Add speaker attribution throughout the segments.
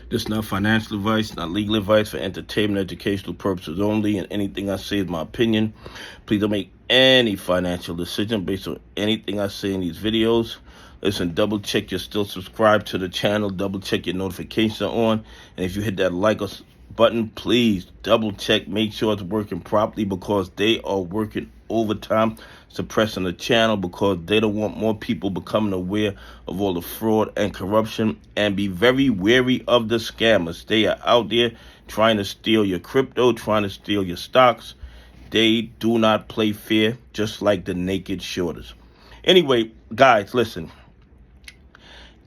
Speaker 1: This is not financial advice, not legal advice, for entertainment, educational purposes only, and anything I say is my opinion. Please don't make any financial decision based on anything I say in these videos. Listen, double check you're still subscribed to the channel, double check your notifications are on, and if you hit that like button, please double check, make sure it's working properly, because they are working overtime suppressing the channel, because they don't want more people becoming aware of all the fraud and corruption. And be very wary of the scammers. They are out there trying to steal your crypto, trying to steal your stocks. They do not play fair, just like the naked shorters. Anyway, guys, listen.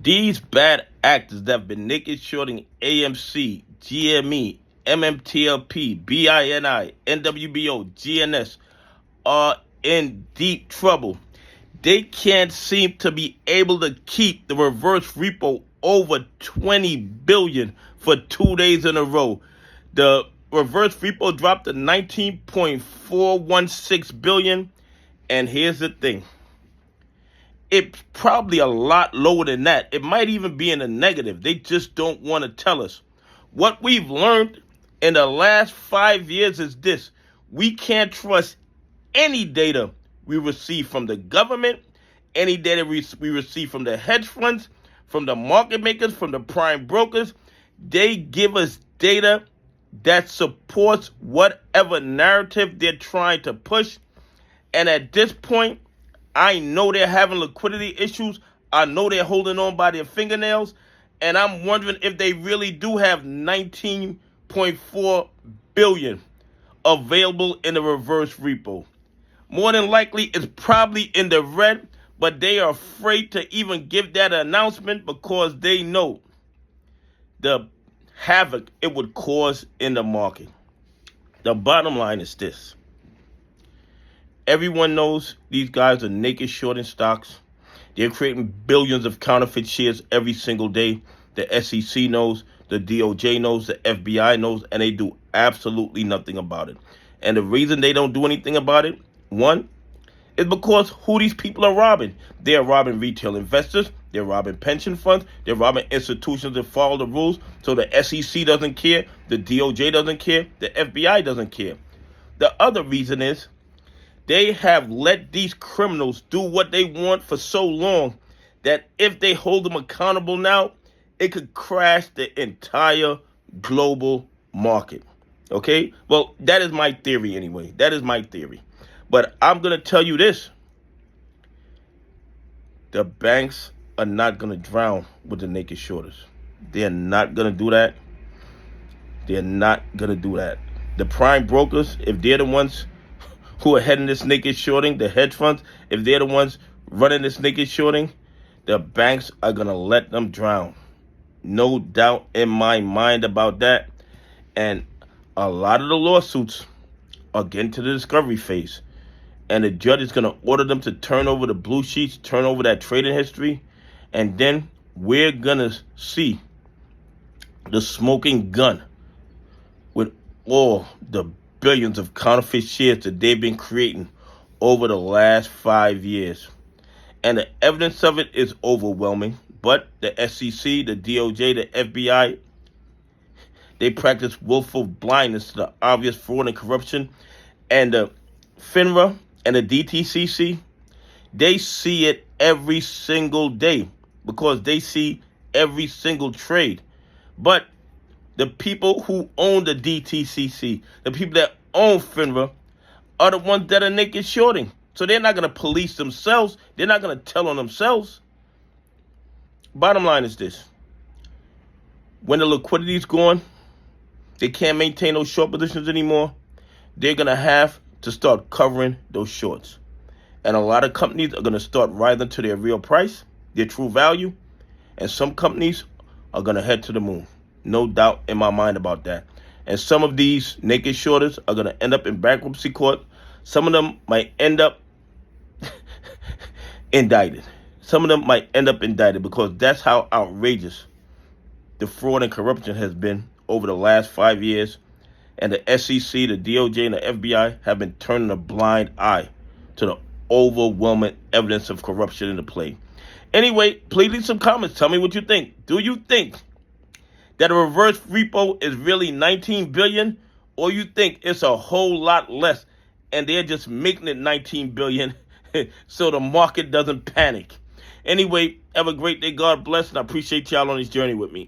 Speaker 1: These bad actors that have been naked shorting AMC, GME, MMTLP, BINI, NWBO, GNS are in deep trouble. They can't seem to be able to keep the reverse repo over 20 billion for 2 days in a row. The reverse repo dropped to 19.416 billion. And here's the thing. It's probably a lot lower than that. It might even be in the negative. They just don't want to tell us. What we've learned in the last 5 years is this. We can't trust any data we receive from the government, any data we receive from the hedge funds, from the market makers, from the prime brokers. They give us data that supports whatever narrative they're trying to push. And at this point, I know they're having liquidity issues. I know they're holding on by their fingernails. And I'm wondering if they really do have 19.4 billion available in the reverse repo. More than likely, it's probably in the red, but they are afraid to even give that announcement because they know the havoc it would cause in the market. The bottom line is this. Everyone knows these guys are naked shorting stocks. They're creating billions of counterfeit shares every single day. The SEC knows, the DOJ knows, the FBI knows, and they do absolutely nothing about it. And the reason they don't do anything about it, one, is because who these people are robbing. They're robbing retail investors. They're robbing pension funds. They're robbing institutions that follow the rules. So the SEC doesn't care. The DOJ doesn't care. The FBI doesn't care. The other reason is they have let these criminals do what they want for so long that if they hold them accountable now, it could crash the entire global market. Okay? Well, that is my theory anyway. That is my theory. But I'm going to tell you this. The banks are not going to drown with the naked shorters. They're not going to do that. They're not going to do that. The prime brokers, if they're the ones who are heading this naked shorting, the hedge funds, if they're the ones running this naked shorting, the banks are going to let them drown. No doubt in my mind about that. And a lot of the lawsuits are getting to the discovery phase. And the judge is going to order them to turn over the blue sheets, turn over that trading history. And then we're going to see the smoking gun with all the billions of counterfeit shares that they've been creating over the last 5 years. And the evidence of it is overwhelming. But the SEC, the DOJ, the FBI, they practice willful blindness to the obvious fraud and corruption. And the FINRA and the DTCC, they see it every single day because they see every single trade. But the people who own the DTCC, the people that own FINRA, are the ones that are naked shorting. So they're not going to police themselves. They're not going to tell on themselves. Bottom line is this. When the liquidity is gone, they can't maintain those short positions anymore. They're going to have to start covering those shorts. And a lot of companies are going to start rising to their real price, their true value. And some companies are going to head to the moon. No doubt in my mind about that. And some of these naked shorters are going to end up in bankruptcy court. Some of them might end up indicted. Some of them might end up indicted because that's how outrageous the fraud and corruption has been over the last 5 years. And the SEC, the DOJ, and the FBI have been turning a blind eye to the overwhelming evidence of corruption in the play. Anyway, please leave some comments. Tell me what you think. Do you think that a reverse repo is really 19 billion, or you think it's a whole lot less and they're just making it 19 billion so the market doesn't panic? Anyway, have a great day. God bless, and I appreciate y'all on this journey with me.